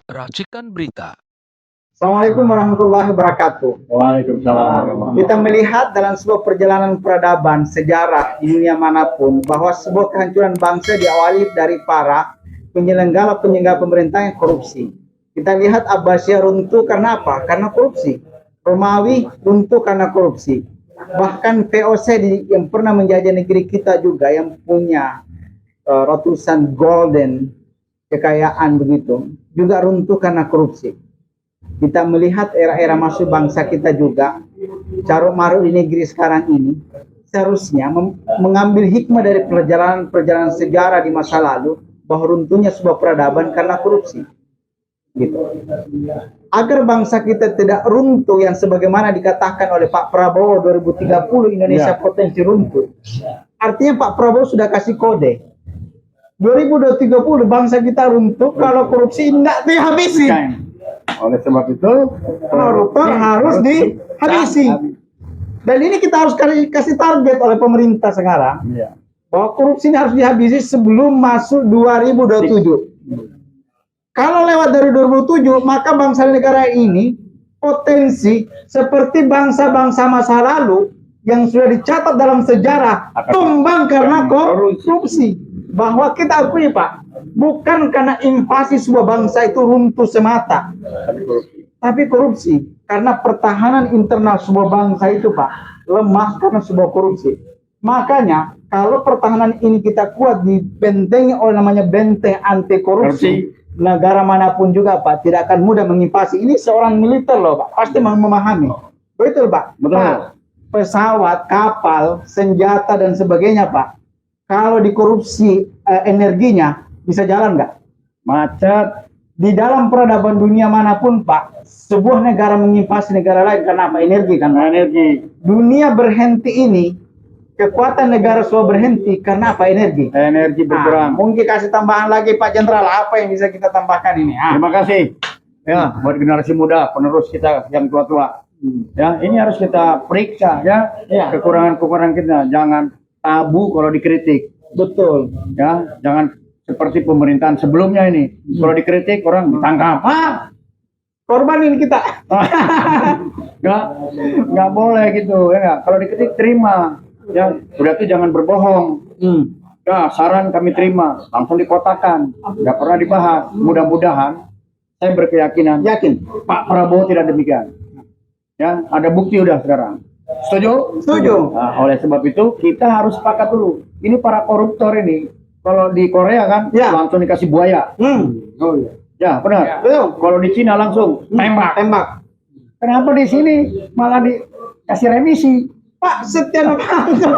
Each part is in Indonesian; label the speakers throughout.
Speaker 1: Racikan Berita.
Speaker 2: Assalamualaikum warahmatullahi wabarakatuh.
Speaker 3: Waalaikumsalam.
Speaker 2: Kita melihat dalam sebuah perjalanan peradaban sejarah di dunia manapun bahwa sebuah kehancuran bangsa diawali dari para penyelenggara pemerintah yang korupsi. Kita lihat Abbasiyah runtuh karena apa? Karena korupsi. Romawi runtuh karena korupsi. Bahkan VOC yang pernah menjajah negeri kita juga yang punya ratusan golden kekayaan begitu juga runtuh karena korupsi. Kita melihat era-era masuk bangsa kita juga carut marut di negeri sekarang ini seharusnya mengambil hikmah dari perjalanan sejarah di masa lalu bahwa runtuhnya sebuah peradaban karena korupsi gitu. Agar bangsa kita tidak runtuh yang sebagaimana dikatakan oleh Pak Prabowo 2030 Indonesia potensi runtuh. Artinya Pak Prabowo sudah kasih kode 2030 bangsa kita runtuh kalau korupsi enggak dihabisi.
Speaker 3: Oleh sebab itu
Speaker 2: koruptor harus dihabisi. Dan ini kita harus kasih target oleh pemerintah sekarang bahwa korupsi ini harus dihabisi sebelum masuk 2027. Kalau lewat dari 2007 maka bangsa negara ini potensi seperti bangsa-bangsa masa lalu yang sudah dicatat dalam sejarah tumbang karena korupsi. Bahwa kita akui Pak, bukan karena invasi sebuah bangsa itu runtuh semata, tapi korupsi. Karena pertahanan internal sebuah bangsa itu Pak lemah karena sebuah korupsi. Makanya kalau pertahanan ini kita kuat dibentengi oleh namanya benteng anti korupsi, negara manapun juga Pak tidak akan mudah menginvasi. Ini seorang militer loh Pak, pasti memahami. Betul Pak.
Speaker 3: Betul.
Speaker 2: Pak, pesawat, kapal, senjata dan sebagainya Pak. Kalau dikorupsi energinya bisa jalan nggak?
Speaker 3: Macet.
Speaker 2: Di dalam peradaban dunia manapun Pak, sebuah negara menginvasi negara lain karena apa? Energi kan?
Speaker 3: Energi.
Speaker 2: Dunia berhenti ini, kekuatan negara semua berhenti karena apa? Energi.
Speaker 3: Energi berkurang.
Speaker 2: Mungkin kasih tambahan lagi Pak Jenderal, apa yang bisa kita tambahkan ini?
Speaker 3: Terima kasih. Ya, buat generasi muda, penerus kita yang tua-tua. Ya, ini harus kita periksa ya. Kekurangan-kekurangan kita. Jangan tabu kalau dikritik.
Speaker 2: Betul.
Speaker 3: Ya, jangan seperti pemerintahan sebelumnya ini. Kalau dikritik orang ditangkap.
Speaker 2: Korbanin kita.
Speaker 3: Nggak boleh gitu ya nggak. Kalau dikritik terima. Ya, berarti jangan berbohong. Ya, saran kami terima, langsung dikotakan. Nggak pernah dibahas. Mudah-mudahan saya berkeyakinan Pak Prabowo tidak demikian. Ya, ada bukti udah sekarang. Setuju?
Speaker 2: Setuju.
Speaker 3: Nah, oleh sebab itu kita harus sepakat dulu. Ini para koruptor ini, kalau di Korea kan langsung dikasih buaya.
Speaker 2: Oh iya.
Speaker 3: Ya benar. Kalau di Cina langsung tembak. Kenapa di sini malah dikasih remisi?
Speaker 2: Pak Setia Novanto.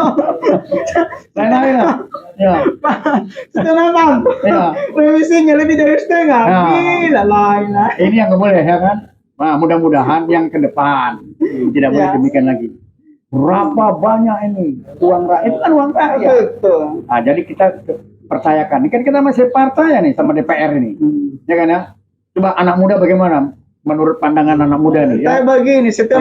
Speaker 3: Ya.
Speaker 2: Pak Setia Novanto.
Speaker 3: Ya.
Speaker 2: Remisinya lebih dari setengah.
Speaker 3: Ya.
Speaker 2: Gila lah.
Speaker 3: Ini yang nggak boleh ya kan? Nah, mudah-mudahan yang ke depan tidak boleh demikian lagi. Berapa banyak ini uang rakyat? Itu kan uang rakyat.
Speaker 2: Betul.
Speaker 3: Nah, jadi kita percayakan. Ini kan kita masih percaya nih sama DPR ini, ya kan ya? Coba anak muda bagaimana? Menurut pandangan anak muda nih.
Speaker 2: Kayak begini, Setia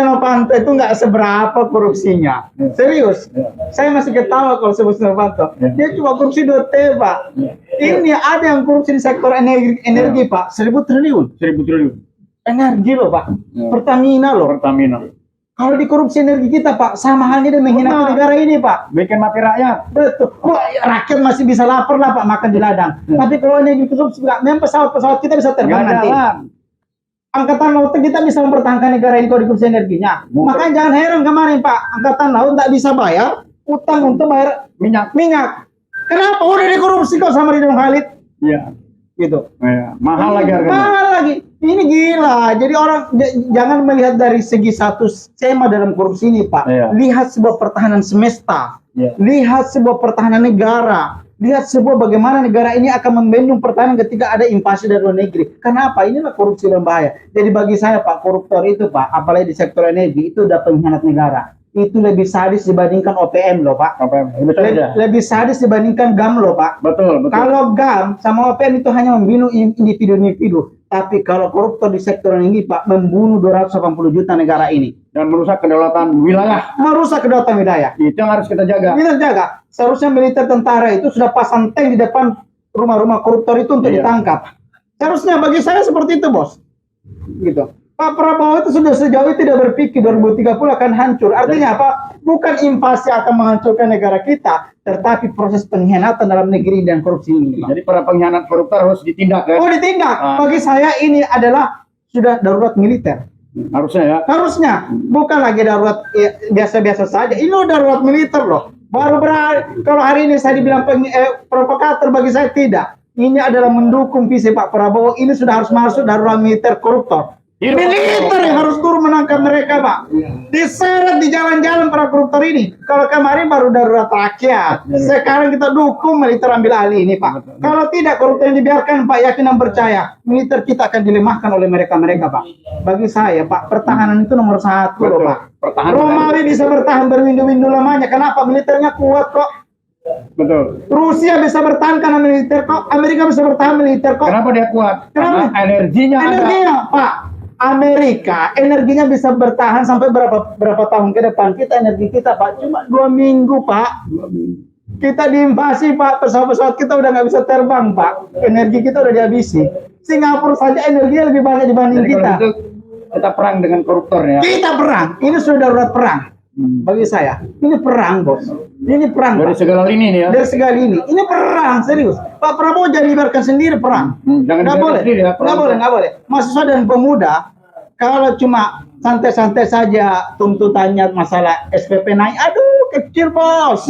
Speaker 2: Novanto itu nggak seberapa korupsinya. Serius. Saya masih ketawa kalau sebut Setia Novanto. Dia cuma korupsi 2 T, Pak. Ini ada yang korupsi di sektor energi Pak, 1.000 triliun.
Speaker 3: 1.000 triliun.
Speaker 2: Energi loh Pak. Pertamina loh. Kalau dikorupsi energi kita Pak, sama halnya dia menghina negara ini Pak.
Speaker 3: Bikin mati rakyat.
Speaker 2: Betul. Rakyat masih bisa lapar lah Pak, makan di ladang. Tapi kalau energi korupsi, memang pesawat-pesawat kita bisa terbang nanti. Angkatan laut kita bisa mempertahankan negara ini kalau dikorupsi energinya. Makanya jangan heran kemarin Pak, Angkatan Laut tak bisa bayar utang untuk bayar minyak. Kenapa? Udah dikorupsi kok sama Ridwan Khalid.
Speaker 3: Iya.
Speaker 2: Gitu.
Speaker 3: Ya, mahal lagi harganya.
Speaker 2: Mahal lagi. Ini gila. Jadi orang jangan melihat dari segi satu skema dalam korupsi ini, Pak. Lihat sebuah pertahanan semesta. Lihat sebuah pertahanan negara. Lihat sebuah bagaimana negara ini akan membendung pertahanan ketika ada invasi dari luar negeri. Kenapa? Inilah korupsi yang bahaya. Jadi bagi saya, Pak, koruptor itu, Pak, apalagi di sektor energi, itu udah pengkhianat negara. Itu lebih sadis dibandingkan OPM loh Pak. Lebih sadis dibandingkan GAM loh Pak.
Speaker 3: Betul.
Speaker 2: Kalau GAM sama OPM itu hanya membunuh individu-individu. Tapi kalau koruptor di sektor energi Pak, membunuh 280 juta negara ini.
Speaker 3: Dan merusak kedaulatan wilayah.
Speaker 2: Itu
Speaker 3: yang harus kita jaga.
Speaker 2: Kita jaga. Seharusnya militer tentara itu sudah pasang tank di depan rumah-rumah koruptor itu untuk ditangkap. Seharusnya bagi saya seperti itu, Bos. Gitu. Pak Prabowo itu sudah sejauh itu tidak berpikir 2030 akan hancur. Artinya apa? Bukan invasi akan menghancurkan negara kita, tetapi proses pengkhianatan dalam negeri dan korupsi ini.
Speaker 3: Jadi para pengkhianat koruptor harus ditindak ya.
Speaker 2: Oh, ditindak. Bagi saya ini adalah sudah darurat militer.
Speaker 3: Harusnya ya.
Speaker 2: Harusnya bukan lagi darurat biasa-biasa saja. Ini udah darurat militer loh. Baru kalau hari ini saya dibilang provokator, bagi saya tidak. Ini adalah mendukung visi Pak Prabowo. Ini sudah harus masuk darurat militer koruptor. Militer yang harus turun menangkap mereka, Pak. Diseret di jalan-jalan para koruptor ini. Kalau kemarin baru darurat rakyat. Sekarang kita dukung militer ambil alih ini, Pak. Kalau tidak koruptor yang dibiarkan, Pak, yakin dan percaya, militer kita akan dilemahkan oleh mereka-mereka, Pak. Bagi saya, Pak, pertahanan itu nomor satu loh, Pak. Romawi bisa bertahan berwindu-windu lamanya. Kenapa? Militernya kuat kok.
Speaker 3: Betul.
Speaker 2: Rusia bisa bertahan karena militer kok. Amerika bisa bertahan militer kok.
Speaker 3: Kenapa dia kuat?
Speaker 2: Kenapa?
Speaker 3: Karena energinya
Speaker 2: Pak. Amerika energinya bisa bertahan sampai berapa tahun ke depan. Kita energi kita, Pak, cuma 2 minggu, Pak. Kita diinvasi, Pak. Pesawat-pesawat kita udah nggak bisa terbang, Pak. Energi kita udah dihabisi. Singapura saja energinya lebih banyak dibanding
Speaker 3: Jadi
Speaker 2: kita.
Speaker 3: kalau gitu, kita perang dengan koruptor ya.
Speaker 2: Kita perang. Ini sudah darurat perang. Bagi saya, ini perang, Bos. Ini perang,
Speaker 3: Dari
Speaker 2: Pak.
Speaker 3: segala lini nih ya.
Speaker 2: Dari segala ini perang, serius. Pak Prabowo jangan dibiarkan sendiri perang.
Speaker 3: Jangan
Speaker 2: Nggak
Speaker 3: dibiarkan
Speaker 2: boleh,
Speaker 3: sendiri ya, perang.
Speaker 2: nggak boleh. Mahasiswa dan pemuda kalau cuma santai-santai saja tuntutannya masalah SPP naik, aduh kecil, Bos.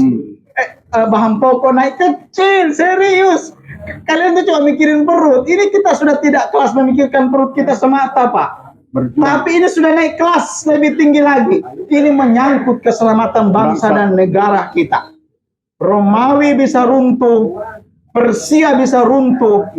Speaker 2: Bahan pokok naik kecil, serius. Kalian tuh cuma mikirin perut. Ini kita sudah tidak kelas memikirkan perut kita semata, Pak. Tapi ini sudah naik kelas lebih tinggi lagi. Ini menyangkut keselamatan bangsa dan negara kita. Romawi bisa runtuh, Persia bisa runtuh,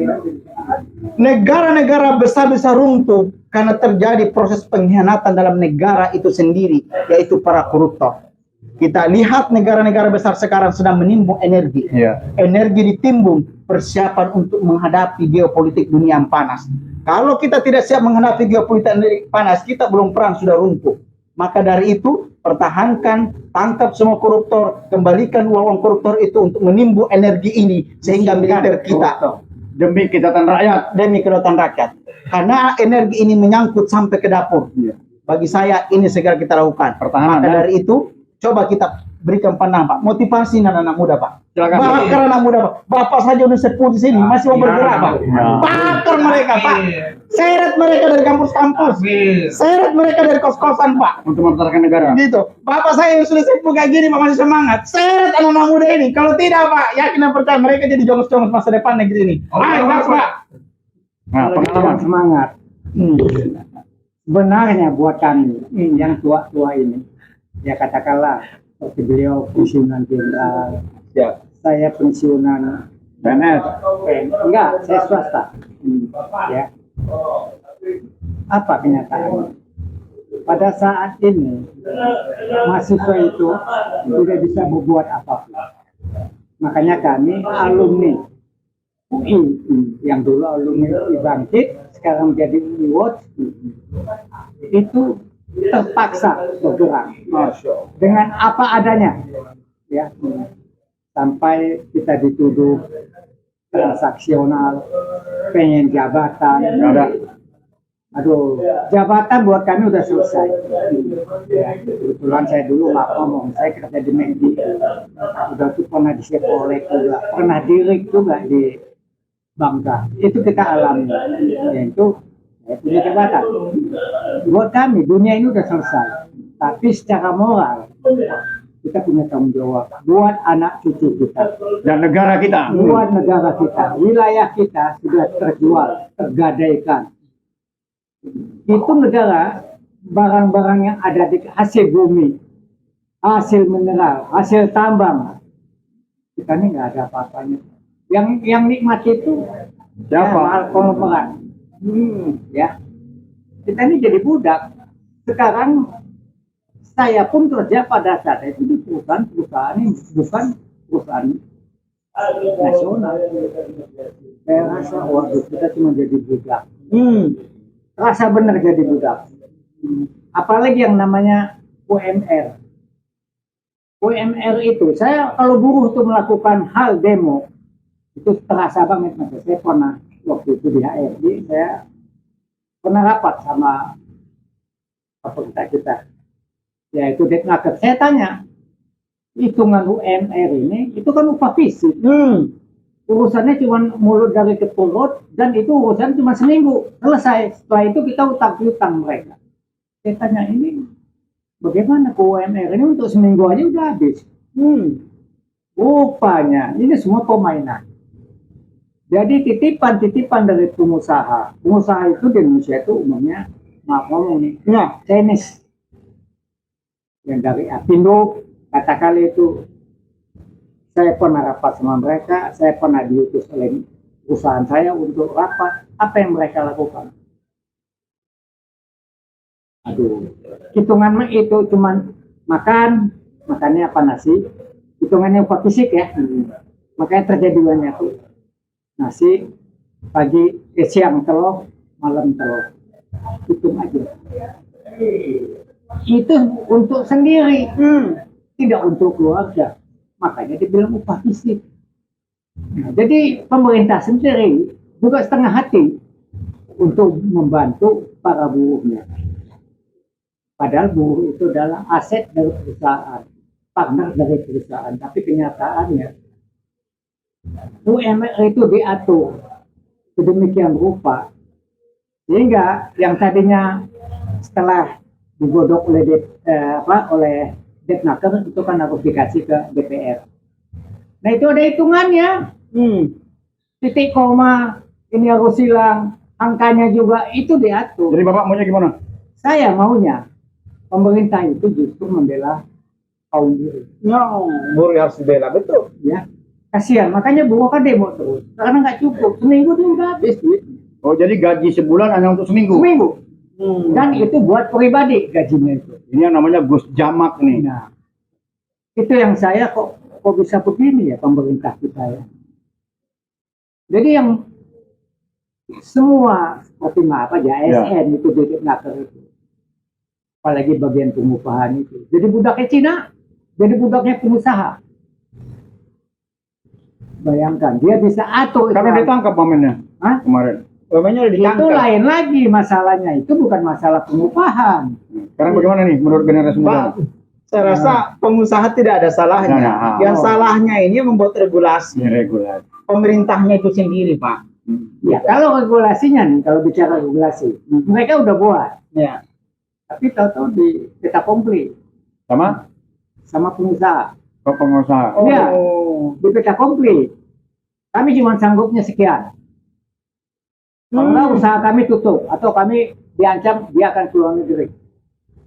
Speaker 2: negara-negara besar bisa runtuh karena terjadi proses pengkhianatan dalam negara itu sendiri, yaitu para koruptor. Kita lihat negara-negara besar sekarang sedang menimbun energi. Energi ditimbun, persiapan untuk menghadapi geopolitik dunia yang panas. Kalau kita tidak siap menghadapi geopolitik panas, kita belum perang sudah runtuh. Maka dari itu, pertahankan, tangkap semua koruptor, kembalikan uang koruptor itu untuk menimbun energi ini sehingga militer kita
Speaker 3: demi kedaulatan rakyat.
Speaker 2: Demi kedaulatan rakyat. Karena energi ini menyangkut sampai ke dapur. Bagi saya ini segera kita lakukan.
Speaker 3: Pertahanan.
Speaker 2: Maka dari itu, coba kita berikan pandang, Pak. Motivasi anak-anak muda, Pak.
Speaker 3: Silakan.
Speaker 2: Bakar anak muda, Pak. Bapak saja udah sepuh di sini, masih mau bergerak, Pak. Bakar mereka, Pak. Seret mereka dari kampus-kampus. Seret mereka dari kos-kosan, Pak.
Speaker 3: Untuk membesarkan negara.
Speaker 2: Gitu. Bapak saya yang sudah sepuh kayak gini, Pak, masih semangat. Seret anak-anak muda ini. Kalau tidak, Pak, yakin dan percaya mereka jadi jongos-jongos masa depan negeri ini. Gas, Pak.
Speaker 3: Nah, pengalaman.
Speaker 1: Semangat. Sebenarnya buat kami yang tua-tua ini, ya katakanlah seperti beliau pensiunan jenderal, saya pensiunan
Speaker 3: PNS.
Speaker 1: enggak, saya swasta. Ya. Apa kenyataannya? Pada saat ini mahasiswa itu tidak bisa berbuat apapun. Makanya kami alumni UI yang dulu alumni UI Bangkit, sekarang jadi UI Watch, itu terpaksa bergerak dengan apa adanya, ya, sampai kita dituduh transaksional, pengen jabatan. Aduh, jabatan buat kami udah selesai. Ya, kebetulan saya dulu nggak ngomong, saya kerja di McD, udah tuh pernah di Sekolek juga, pernah direk juga di Bangka. Itu kita alami, yaitu saya punya jabatan. Buat kami dunia ini udah selesai, tapi secara moral kita punya tanggung jawab buat anak cucu kita
Speaker 3: Dan negara kita.
Speaker 1: buat negara kita. Wilayah kita sudah terjual, tergadaikan. Itu negara, barang-barang yang ada di hasil bumi, hasil mineral, hasil tambang, kita ini nggak ada apa-apanya. Yang nikmat itu
Speaker 3: Siapa?
Speaker 1: konglomerat. Ya, kita ini jadi budak. Sekarang saya pun kerja pada saat itu di perusahaan ini bukan perusahaan nasional. Saya rasa waduh, kita cuma jadi budak. Rasa benar jadi budak. Apalagi yang namanya UMR. UMR itu, saya kalau buruh itu melakukan hal demo, itu terasa banget. Saya pernah waktu itu di HRD, saya pernah rapat sama pemerintah kita, yaitu Depnaker. Saya tanya, hitungan UMR ini, itu kan upah fisik. Urusannya cuma mulut dari ke perut, dan itu urusan cuma seminggu. Selesai. Setelah itu kita utang-utang mereka. Saya tanya, ini bagaimana ke UMR ini untuk seminggu aja udah habis. Rupanya, ini semua permainan. Jadi titipan-titipan dari pengusaha. Pengusaha itu di Indonesia itu umumnya, maaf ngomong nih, Chinese. Yang dari Apindo, katakan itu, saya pernah rapat sama mereka, saya pernah diutus oleh perusahaan saya untuk rapat. Apa yang mereka lakukan? Aduh, hitungan itu cuman makannya apa nasi, hitungannya upah fisik ya. Makanya terjadinya tuh nasi pagi, siang telur, malam telur. Hitung aja. Itu untuk sendiri, tidak untuk keluarga. Makanya dibilang upah fisik. Nah, jadi pemerintah sendiri juga setengah hati untuk membantu para buruhnya. Padahal buruh itu adalah aset dari perusahaan, partner dari perusahaan. Tapi kenyataannya UMR itu diatur sedemikian rupa sehingga yang tadinya setelah digodok oleh oleh Depnaker itu kan harus dikasih ke DPR. Nah itu ada hitungannya. Titik koma ini harus hilang, angkanya juga itu diatur.
Speaker 3: Jadi Bapak maunya gimana?
Speaker 1: Saya maunya pemerintah itu justru membela kaum buruh.
Speaker 2: Buruh harus dibela, betul.
Speaker 1: Ya, kasihan. Makanya buruh kan demo terus. Karena nggak cukup. Seminggu dia udah habis duit.
Speaker 3: Oh jadi gaji sebulan hanya untuk seminggu?
Speaker 1: Seminggu. Dan itu buat pribadi gajinya itu.
Speaker 3: Ini yang namanya Gus Jamak nih.
Speaker 1: Nah, itu yang saya kok bisa begini ya pemerintah kita ya. Jadi yang semua seperti apa aja ASN itu Depnaker itu. Apalagi bagian pengupahan itu. Jadi budaknya Cina, jadi budaknya pengusaha. Bayangkan, dia bisa atur.
Speaker 3: Karena ditangkap pamennya kemarin.
Speaker 2: Pamennya ditangkap.
Speaker 1: Itu lain lagi masalahnya, itu bukan masalah pengupahan.
Speaker 3: Sekarang bagaimana nih menurut generasi muda?
Speaker 2: Saya rasa pengusaha tidak ada salahnya. Yang salahnya ini membuat regulasi.
Speaker 3: Regulasi.
Speaker 2: Pemerintahnya itu sendiri, Pak.
Speaker 1: Ya, kalau regulasinya nih, kalau bicara regulasi, mereka udah buat.
Speaker 2: Ya.
Speaker 1: Tapi tahu-tahu di kita komplit sama pengusaha.
Speaker 3: Ke pengusaha.
Speaker 1: Iya, di kita komplit. Kami cuma sanggupnya sekian. Kalau nggak usaha kami tutup atau kami diancam dia akan keluar negeri.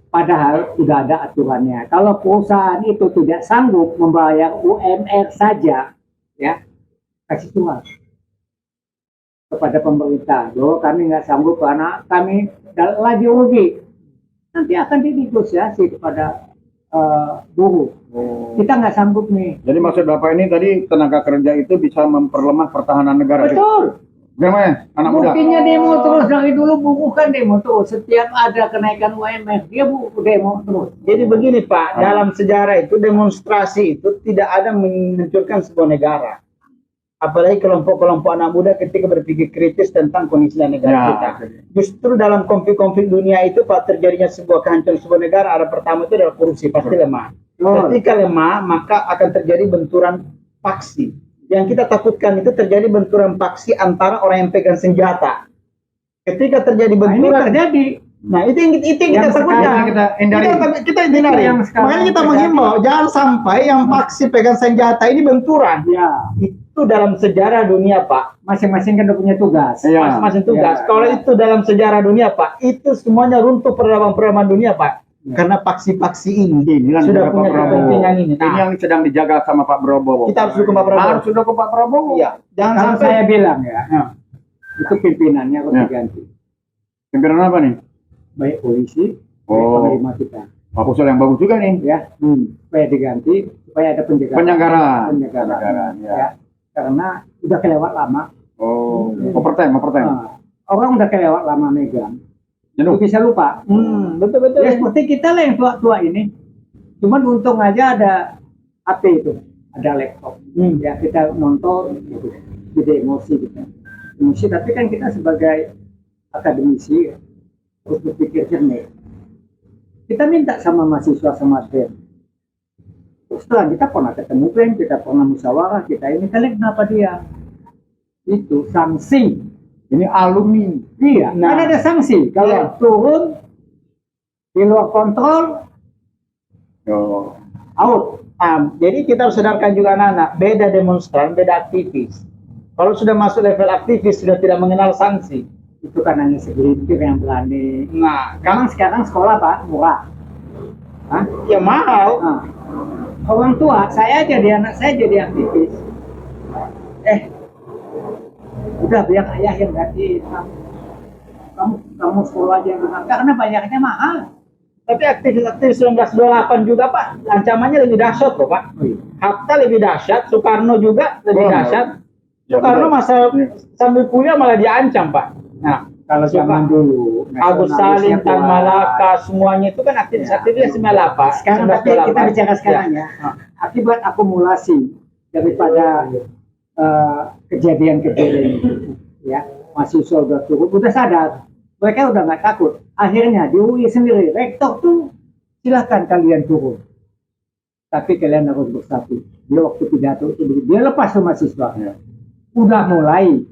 Speaker 1: Padahal sudah ada aturannya. Kalau perusahaan itu tidak sanggup membayar UMR saja, ya kasih surat kepada pemerintah. Loh, kami nggak sanggup karena kami lagi rugi. Nanti akan dinegosiasi kepada buruh. Kita nggak sanggup nih.
Speaker 3: Jadi maksud Bapak ini tadi tenaga kerja itu bisa memperlemah pertahanan negara.
Speaker 1: Betul.
Speaker 3: Gimana anak muda?
Speaker 1: Buktinya demo terus dari dulu buruh kan demo terus. Setiap ada kenaikan UMR dia demo terus.
Speaker 2: Jadi begini Pak, dalam sejarah itu demonstrasi itu tidak ada menghancurkan sebuah negara. Apalagi kelompok-kelompok anak muda ketika berpikir kritis tentang kondisi negara kita. Justru dalam konflik-konflik dunia itu Pak terjadinya sebuah kehancuran sebuah negara. Ada pertama itu adalah korupsi, pasti lemah. Ketika lemah maka akan terjadi benturan faksi. Yang kita takutkan itu terjadi benturan faksi antara orang yang pegang senjata. Ketika terjadi benturan, nah itu yang kita takutkan. Kita hindari. Makanya kita menghimbau jangan sampai yang faksi pegang senjata ini benturan.
Speaker 1: Ya.
Speaker 2: Itu dalam sejarah dunia Pak.
Speaker 1: Masing-masing kan udah punya tugas.
Speaker 2: Masing-masing tugas. Kalau itu dalam sejarah dunia Pak, itu semuanya runtuh peradaban dunia Pak. Karena faksi-faksi ini sudah punya kepentingan ini.
Speaker 3: Ini yang sedang dijaga sama Pak Prabowo.
Speaker 2: Kita harus dukung Pak Prabowo.
Speaker 3: Harus dukung Pak Prabowo.
Speaker 2: Iya. Jangan
Speaker 1: Kalau
Speaker 2: sampai
Speaker 1: saya bilang ya, itu pimpinannya harus diganti.
Speaker 3: Pimpinan apa nih?
Speaker 1: Baik polisi, baik panglima kita.
Speaker 3: Pak usul yang bagus juga nih.
Speaker 1: Ya, supaya diganti, supaya ada penjagaan. Ya. Karena udah kelewat lama.
Speaker 3: Overtime.
Speaker 1: Orang udah kelewat lama megang. Jenuh. Bisa lupa.
Speaker 2: Betul.
Speaker 1: Ya seperti kita lah yang tua-tua ini. Cuman untung aja ada HP itu, ada laptop. Ya kita nonton, gitu. Jadi emosi kita. akademisi, tapi kan kita sebagai akademisi harus berpikir jernih. Kita minta sama mahasiswa sama BEM. Setelah kita pernah ketemu BEM, kita pernah musyawarah, kita ini kalian kenapa dia? Itu sanksi.
Speaker 3: Ini alumni.
Speaker 1: Iya,
Speaker 2: Nah.
Speaker 1: kan ada sanksi. Kalau
Speaker 2: Iya.
Speaker 1: turun di luar kontrol,
Speaker 3: Oh.
Speaker 1: out.
Speaker 2: Jadi kita harus sadarkan juga anak-anak, beda demonstran, beda aktivis. Kalau sudah masuk level aktivis, sudah tidak mengenal sanksi.
Speaker 1: Itu kan hanya segelintir yang berani.
Speaker 2: Nah,
Speaker 1: Memang sekarang sekolah Pak murah. Hah?
Speaker 2: ya mahal.
Speaker 1: Nah, orang tua, saya jadi anak saya jadi aktivis. Udah biar ayah yang ganti. Kamu sekolah aja yang benar. Karena banyaknya mahal.
Speaker 2: Tapi aktivis-aktivis 1928 juga Pak, ancamannya lebih dahsyat loh Pak.
Speaker 1: Oh, iya.
Speaker 2: Hatta lebih dahsyat, Soekarno juga lebih
Speaker 3: Oh,
Speaker 2: dahsyat.
Speaker 3: Ya,
Speaker 2: Soekarno
Speaker 3: benar.
Speaker 2: masa sambil kuliah malah diancam Pak. Nah,
Speaker 1: Kalau zaman dulu,
Speaker 2: Agus Salim,
Speaker 1: nasionalisnya
Speaker 2: Tan
Speaker 1: kuat.
Speaker 2: Malaka, semuanya itu kan aktivis-aktivis 98.
Speaker 1: Sekarang tapi kita bicara sekarang ya.
Speaker 2: Ah.
Speaker 1: Akibat akumulasi daripada kejadian-kejadian itu, ya mahasiswa udah turun, udah sadar, mereka udah nggak takut. Akhirnya di UI sendiri, rektor tuh silahkan kalian turun, tapi kalian harus bersatu. Dia waktu pidato itu dia lepas tuh mahasiswa, udah mulai.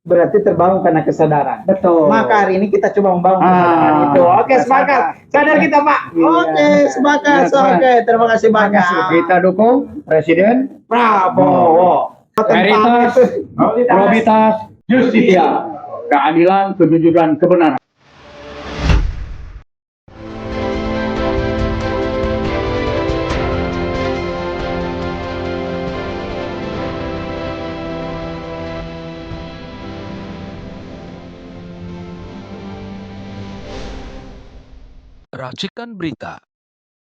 Speaker 2: Berarti terbangun karena kesadaran.
Speaker 1: Betul.
Speaker 2: Maka hari ini kita coba membangun kesadaran itu. Oke, sepakat. Sadar kita, Pak.
Speaker 1: Iya.
Speaker 2: Oke, sepakat.
Speaker 3: Iya, sepakat.
Speaker 2: Oke, terima kasih banyak.
Speaker 3: Kita dukung Presiden
Speaker 2: Prabowo.
Speaker 3: Veritas, Probitas, Justitia, keadilan, kejujuran, kebenaran.
Speaker 4: Racikan Berita